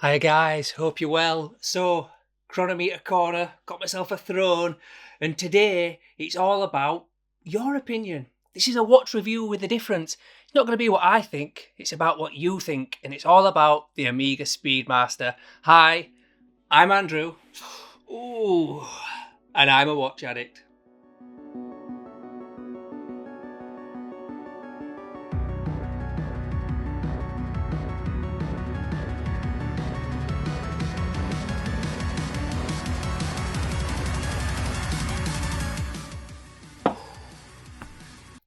Hi guys, hope you're well. So, Chronometer Corner, got myself a throne, and today it's all about your opinion. This is a watch review with a difference. It's not going to be what I think, it's about what you think, and it's all about the Amiga Speedmaster. Hi, I'm Andrew. Ooh, and I'm a watch addict.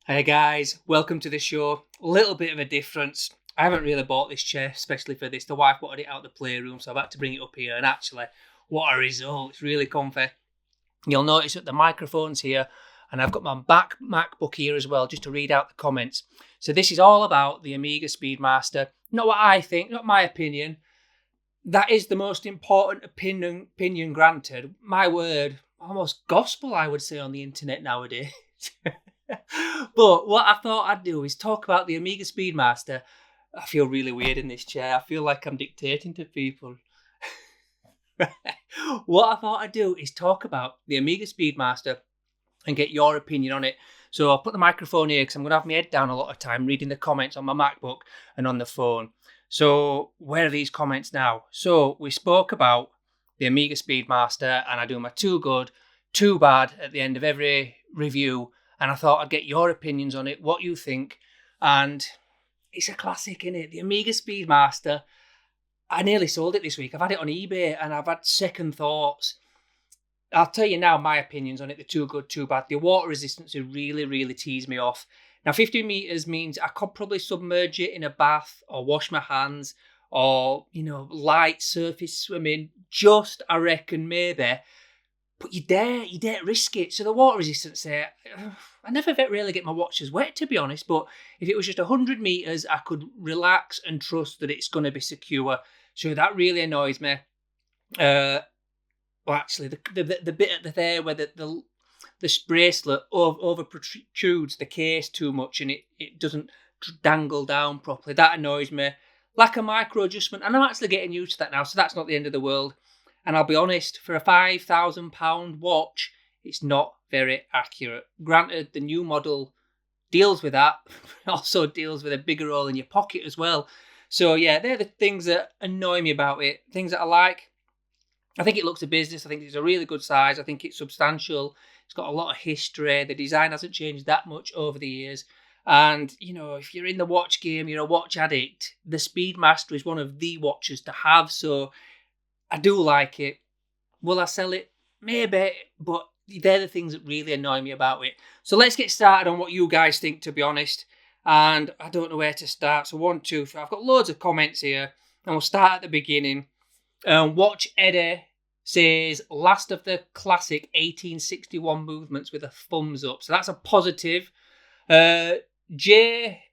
Hey guys, welcome to the show. A little bit of a difference. I haven't really bought this chair, especially for this. The wife wanted it out the playroom, so I've had to bring it up here. And actually, what a result! It's really comfy. You'll notice that the microphone's here, and I've got my back MacBook here as well, just to read out the comments. So this is all about the Amiga Speedmaster. Not what I think, not my opinion. That is the most important opinion granted. My word, almost gospel, I would say, on the internet nowadays. But what I thought I'd do is talk about the Amiga Speedmaster. I feel really weird in this chair. I feel like I'm dictating to people. What I thought I'd do is talk about the Amiga Speedmaster and get your opinion on it. So I'll put the microphone here because I'm going to have my head down a lot of time reading the comments on my MacBook and on the phone. So where are these comments now? So we spoke about the Amiga Speedmaster, and I do my too good, too bad at the end of every review. And I thought I'd get your opinions on it, what you think. And it's a classic, innit? The Amiga Speedmaster. I nearly sold it this week. I've had it on eBay and I've had second thoughts. I'll tell you now my opinions on it. They're too good, too bad. The water resistance really teased me off. Now, 15 meters means I could probably submerge it in a bath or wash my hands or, light surface swimming. Just, I reckon, maybe. But you dare risk it. So the water resistance there, I never really get my watches wet, to be honest. But if it was just 100 meters, I could relax and trust that it's going to be secure. So that really annoys me. Well, actually, the bit at there where the bracelet over protrudes the case too much and it doesn't dangle down properly. That annoys me. Lack of micro adjustment, and I'm actually getting used to that now, so that's not the end of the world. And I'll be honest, for a £5,000 watch, it's not very accurate. Granted, the new model deals with that, also deals with a bigger hole in your pocket as well. So yeah, they're the things that annoy me about it. Things that I like. I think it looks a business. I think it's a really good size. I think it's substantial. It's got a lot of history. The design hasn't changed that much over the years. And, if you're in the watch game, you're a watch addict, the Speedmaster is one of the watches to have. So I do like it. Will I sell it? Maybe, but they're the things that really annoy me about it. So let's get started on what you guys think, to be honest. And I don't know where to start. So 1, 2, 3. I've got loads of comments here. And we'll start at the beginning. Watch Eddie says, last of the classic 1861 movements with a thumbs up. So that's a positive. Jay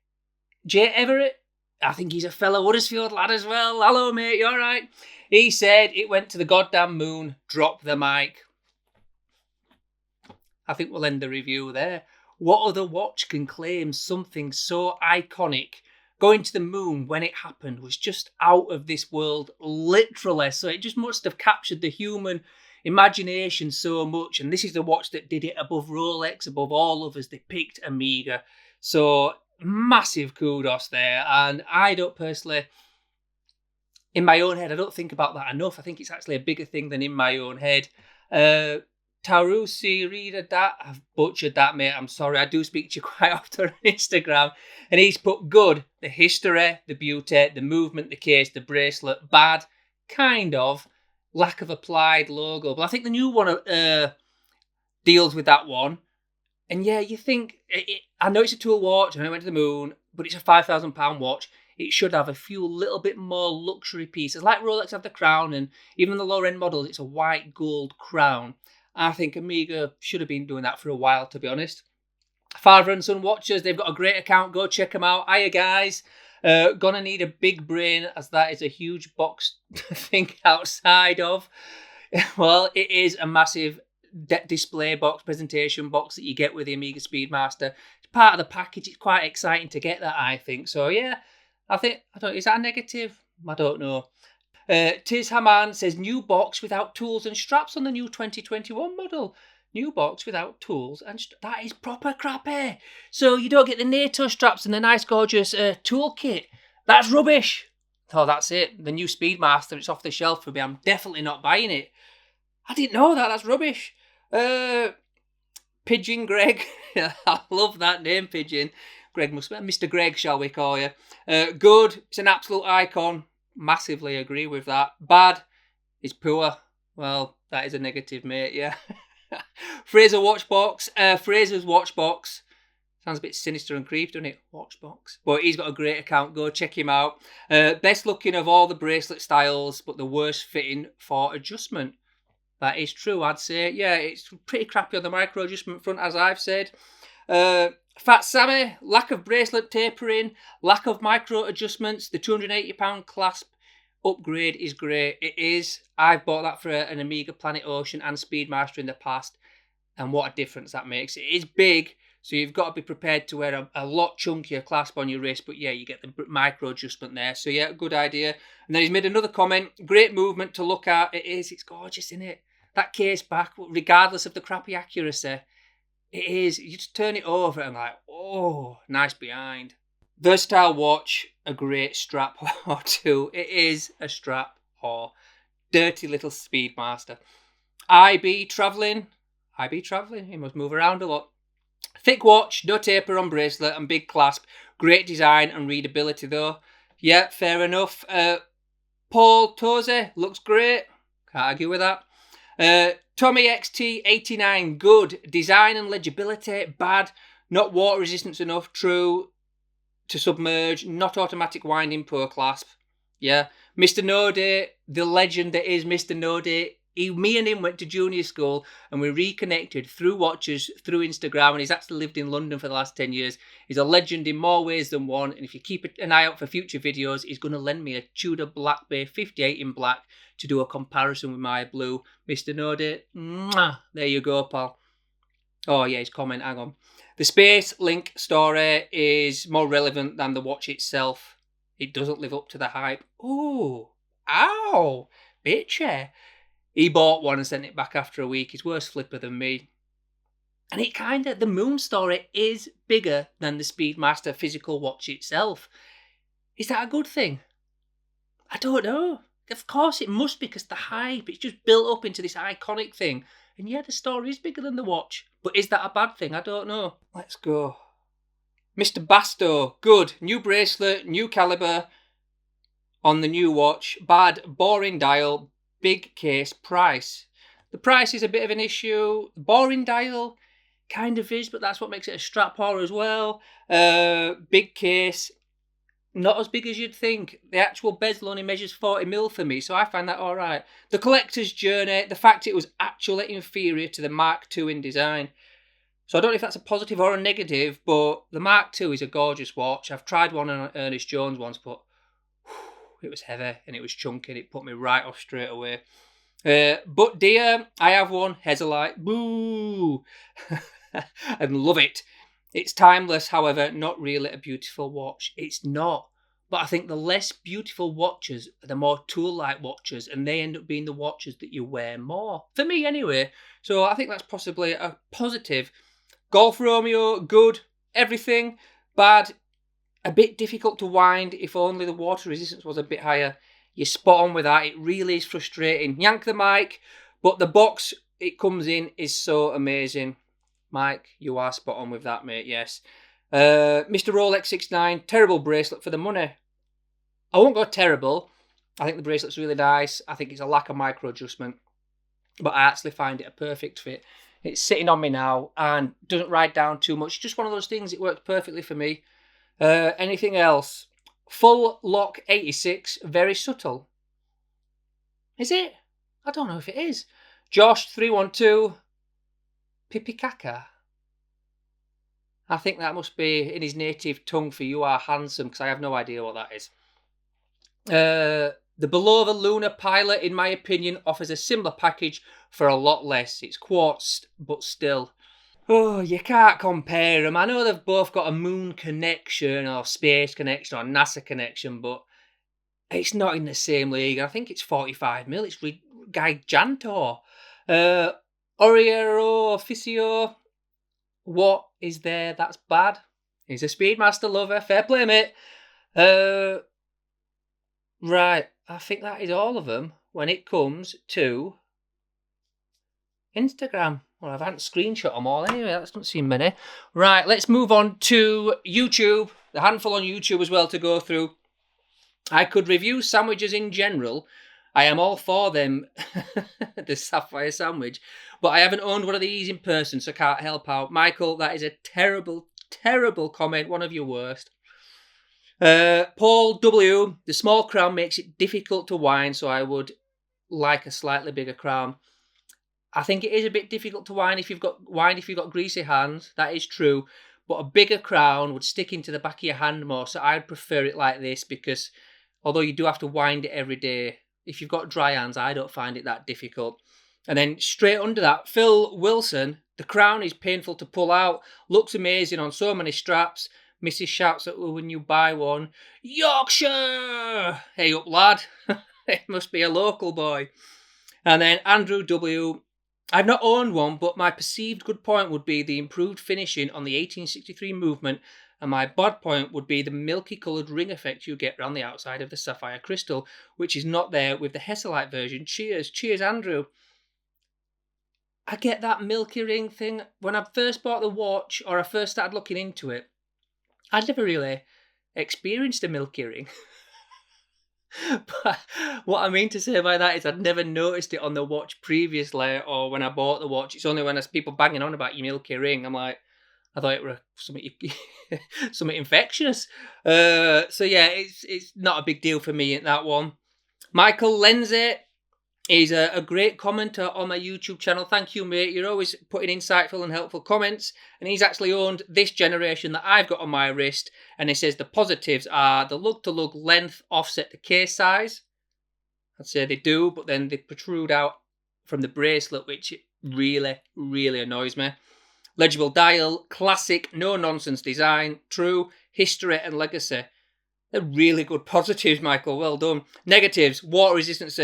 Everett, I think he's a fellow Huddersfield lad as well. Hello, mate, you all right? He said it went to the goddamn moon. Drop the mic. I think we'll end the review there. What other watch can claim something so iconic? Going to the moon when it happened was just out of this world, literally. So it just must have captured the human imagination so much. And this is the watch that did it above Rolex, above all others. They picked Amiga. So massive kudos there. And I don't personally, in my own head, I don't think about that enough. I think it's actually a bigger thing than in my own head. Tarusi Reader, that I've butchered that, mate. I'm sorry. I do speak to you quite often on Instagram. And he's put good, the history, the beauty, the movement, the case, the bracelet. Bad, kind of. Lack of applied logo. But I think the new one deals with that one. And yeah, you think, I know it's a tool watch, I know it went to the moon, but it's a £5,000 watch. It should have a few little bit more luxury pieces. Like Rolex have the crown, and even the lower end models, it's a white gold crown. I think Amiga should have been doing that for a while, to be honest. Father and Son Watchers, they've got a great account. Go check them out. Hiya, guys. Gonna need a big brain, as that is a huge box to think outside of. Well, it is a massive display box, presentation box that you get with the Amiga Speedmaster. It's part of the package. It's quite exciting to get that, I think. So, yeah, I don't know, is that a negative? I don't know. Tiz Haman says, new box without tools and straps on the new 2021 model. New box without tools and that is proper crappy. So you don't get the NATO straps and the nice gorgeous toolkit. That's rubbish. Oh, that's it. The new Speedmaster, it's off the shelf for me. I'm definitely not buying it. I didn't know that. That's rubbish. Pigeon Greg. I love that name, Pigeon. Greg must be Mr. Greg, shall we call you? Good. It's an absolute icon. Massively agree with that. Bad is poor. Well, that is a negative, mate, yeah. Fraser Watchbox. Fraser's Watchbox. Sounds a bit sinister and creepy, doesn't it? Watchbox. But he's got a great account. Go check him out. Best looking of all the bracelet styles, but the worst fitting for adjustment. That is true, I'd say. Yeah, it's pretty crappy on the micro adjustment front, as I've said. Fat Sammy, lack of bracelet tapering, lack of micro adjustments. The £280 clasp upgrade is great. It is. I've bought that for an Amiga Planet Ocean and Speedmaster in the past, and what a difference that makes. It is big, so you've got to be prepared to wear a lot chunkier clasp on your wrist, but yeah, you get the micro adjustment there. So yeah, good idea. And then he's made another comment. Great movement to look at. It is. It's gorgeous, isn't it? That case back, regardless of the crappy accuracy, it is. You just turn it over and like, oh, nice behind. Versatile watch, a great strap whore too. It is a strap whore. Dirty little Speedmaster. IB travelling. He must move around a lot. Thick watch, no taper on bracelet and big clasp. Great design and readability though. Yeah, fair enough. Paul Toze, looks great. Can't argue with that. Tommy XT89, good. Design and legibility, bad. Not water resistance enough, true. To submerge, not automatic winding, poor clasp. Yeah. Mr. No Day, the legend that is Mr. No Day. Me and him went to junior school and we reconnected through watches, through Instagram, and he's actually lived in London for the last 10 years. He's a legend in more ways than one, and if you keep an eye out for future videos, he's going to lend me a Tudor Black Bay 58 in black to do a comparison with my blue. Mr. No Day, mwah, there you go, pal. Oh yeah, his comment, hang on. The Space Link story is more relevant than the watch itself. It doesn't live up to the hype. Ooh, ow, bitchy. He bought one and sent it back after a week. He's worse flipper than me. And it the moon story is bigger than the Speedmaster physical watch itself. Is that a good thing? I don't know. Of course it must be, because the hype, it's just built up into this iconic thing. And yeah, the story is bigger than the watch. But is that a bad thing? I don't know. Let's go. Mr. Basto, good. New bracelet, new caliber on the new watch. Bad, boring dial, big case, price. The price is a bit of an issue. Boring dial kind of is, but that's what makes it a strap whore as well. Big case, not as big as you'd think. The actual bezel only measures 40mm for me, so I find that all right. The collector's journey, the fact it was actually inferior to the Mark II in design. So I don't know if that's a positive or a negative, but the Mark II is a gorgeous watch. I've tried one on Ernest Jones once, but it was heavy and it was chunky and it put me right off straight away. But dear, I have one, Hesalite. Boo! And love it. It's timeless, however, not really a beautiful watch. It's not. But I think the less beautiful watches are the more tool-like watches, and they end up being the watches that you wear more. For me, anyway. So I think that's possibly a positive. Golf Romeo, good. Everything, bad. A bit difficult to wind. If only the water resistance was a bit higher. You're spot on with that. It really is frustrating. Yank the mic, but the box it comes in is so amazing. Mike, you are spot on with that, mate, yes. Mr. Rolex 69, terrible bracelet for the money. I won't go terrible. I think the bracelet's really nice. I think it's a lack of micro adjustment. But I actually find it a perfect fit. It's sitting on me now and doesn't ride down too much. Just one of those things, it works perfectly for me. Anything else? Full lock 86, very subtle. Is it? I don't know if it is. Josh 312, Pipikaka. I think that must be in his native tongue for you are handsome, because I have no idea what that is. The below the Lunar Pilot, in my opinion, offers a similar package for a lot less. It's quartz, but still. Oh, you can't compare them. I know they've both got a moon connection or space connection or NASA connection, but It's not in the same league. I think it's 45 mil. It's gigantor. Oriero Officio. What is there that's bad? He's a Speedmaster lover. Fair play, mate. Right. I think that is all of them when it comes to Instagram. Well, I haven't screenshot them all anyway. That doesn't seem many. Right, let's move on to YouTube. The handful on YouTube as well to go through. I could review sandwiches in general. I am all for them, the sapphire sandwich. But I haven't owned one of these in person, so I can't help out. Michael, that is a terrible, terrible comment. One of your worst. Paul W. The small crown makes it difficult to wind, so I would like a slightly bigger crown. I think it is a bit difficult to wind if you've got greasy hands. That is true. But a bigger crown would stick into the back of your hand more. So I'd prefer it like this because although you do have to wind it every day, if you've got dry hands, I don't find it that difficult. And then straight under that, Phil Wilson. The crown is painful to pull out. Looks amazing on so many straps. Mrs. shouts at when you buy one. Yorkshire! Hey up, lad. It must be a local boy. And then Andrew W. I've not owned one, but my perceived good point would be the improved finishing on the 1863 movement, and my bad point would be the milky coloured ring effect you get around the outside of the sapphire crystal, which is not there with the Hesselite version. Cheers, Andrew. I get that milky ring thing. When I first bought the watch, or I first started looking into it, I'd never really experienced a milky ring. But what I mean to say by that is I'd never noticed it on the watch previously or when I bought the watch. It's only when there's people banging on about your milky ring, I'm like, I thought it were something something infectious. So yeah, it's not a big deal for me in that one. Michael Lindsay is a great commenter on my YouTube channel. Thank you, mate. You're always putting insightful and helpful comments. And he's actually owned this generation that I've got on my wrist. And he says the positives are the lug-to-lug length offset the case size. I'd say they do, but then they protrude out from the bracelet, which really, really annoys me. Legible dial, classic, no-nonsense design, true, history and legacy. They're really good positives, Michael. Well done. Negatives, water resistance,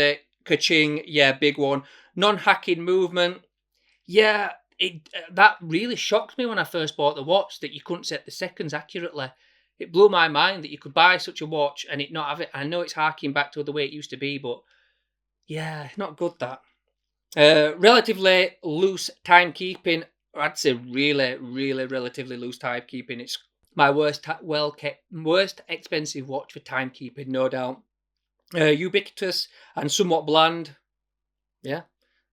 ka-ching, yeah, big one. Non-hacking movement, yeah, that really shocked me when I first bought the watch that you couldn't set the seconds accurately. It blew my mind that you could buy such a watch and it not have it. I know it's harking back to the way it used to be, but yeah, not good that. Relatively loose timekeeping. I'd say really, really relatively loose timekeeping. It's my worst expensive watch for timekeeping, no doubt. Ubiquitous and somewhat bland. Yeah,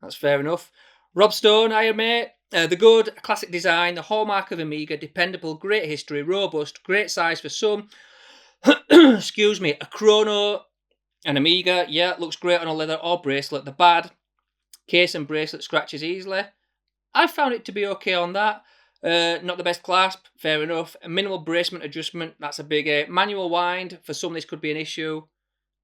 that's fair enough. Rob Stone, Iron Mate. The good, classic design, the hallmark of Amiga, dependable, great history, robust, great size for some. Excuse me, a chrono, an Amiga. Yeah, looks great on a leather or bracelet. The bad, case and bracelet scratches easily. I found it to be okay on that. Not the best clasp, fair enough. A minimal bracement adjustment, that's a big manual wind. For some, this could be an issue.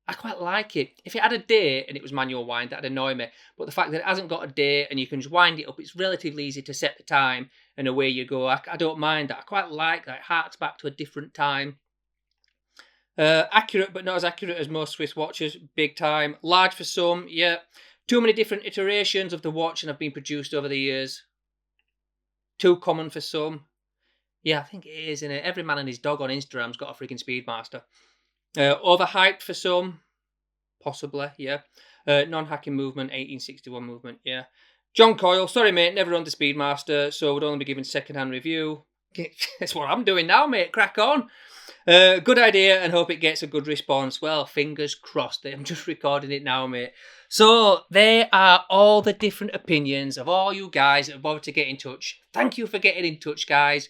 I quite like it. If it had a date and it was manual wind, that'd annoy me. But the fact that it hasn't got a date and you can just wind it up, it's relatively easy to set the time and away you go. I don't mind that. I quite like that. It harks back to a different time. Accurate, but not as accurate as most Swiss watches. Big time. Large for some, yeah. Too many different iterations of the watch and have been produced over the years. Too common for some. Yeah, I think it is, isn't it? Every man and his dog on Instagram's got a freaking Speedmaster. Overhyped for some, possibly, yeah. Non-hacking movement, 1861 movement, yeah. John Coyle, sorry mate, never owned the Speedmaster, so would only be giving second-hand review. That's what I'm doing now, mate, crack on. Good idea and hope it gets a good response. Well, fingers crossed. I'm just recording it now, mate. So there are all the different opinions of all you guys that have bothered to get in touch. Thank you for getting in touch, guys.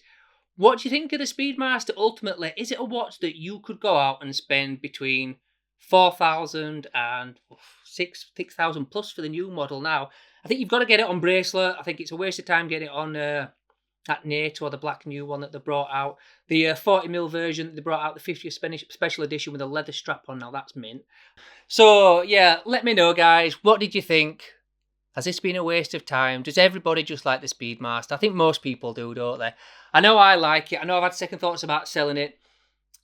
What do you think of the Speedmaster ultimately? Is it a watch that you could go out and spend between 4,000 and 6,000 plus for the new model now? I think you've got to get it on bracelet. I think it's a waste of time getting it on that NATO or the black new one that they brought out. The 40mm version that they brought out, the 50th special edition with a leather strap on. Now that's mint. So yeah, let me know, guys. What did you think? Has this been a waste of time? Does everybody just like the Speedmaster? I think most people do, don't they? I know I like it. I know I've had second thoughts about selling it.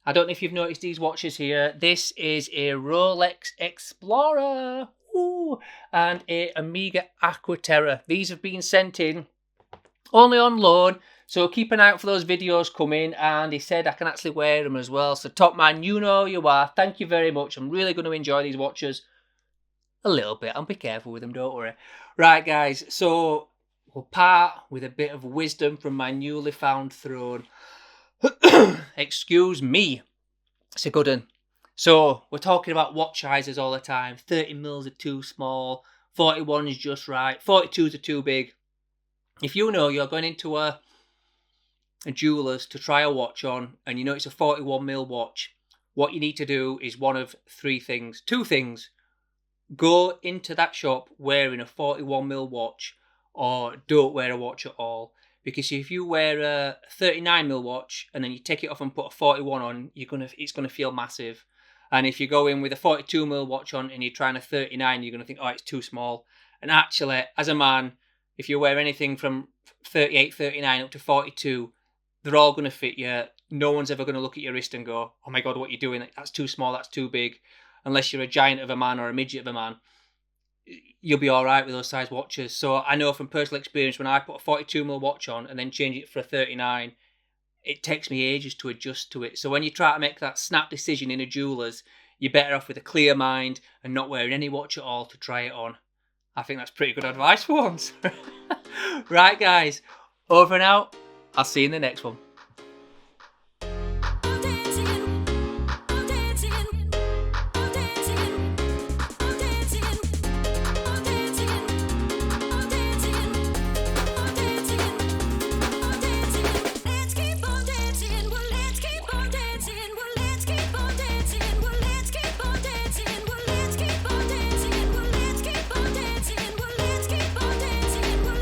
I don't know if you've noticed these watches here. This is a Rolex Explorer. Ooh, and a Omega Aquaterra. These have been sent in only on loan, so keep an eye out for those videos coming. And he said I can actually wear them as well. So top man, you know you are. Thank you very much. I'm really going to enjoy these watches a little bit. I'll be careful with them, don't worry. Right, guys, so we'll part with a bit of wisdom from my newly found throne. Excuse me. It's a good one. So we're talking about watch sizes all the time. 30mm are too small. 41 is just right. 42s are too big. If you know you're going into a jeweller's to try a watch on and you know it's a 41mm watch, what you need to do is one of three things. Two things. Go into that shop wearing a 41mm watch, or don't wear a watch at all. Because if you wear a 39mm watch and then you take it off and put a 41 on, it's gonna feel massive. And if you go in with a 42mm watch on and you're trying a 39, you're gonna think, oh, it's too small. And actually, as a man, if you wear anything from 38, 39 up to 42, they're all gonna fit you. No one's ever gonna look at your wrist and go, oh my god, what are you doing? That's too small, that's too big. Unless you're a giant of a man or a midget of a man, you'll be all right with those size watches. So I know from personal experience, when I put a 42mm watch on and then change it for a 39, it takes me ages to adjust to it. So when you try to make that snap decision in a jeweller's, you're better off with a clear mind and not wearing any watch at all to try it on. I think that's pretty good advice for once. Right, guys, over and out. I'll see you in the next one.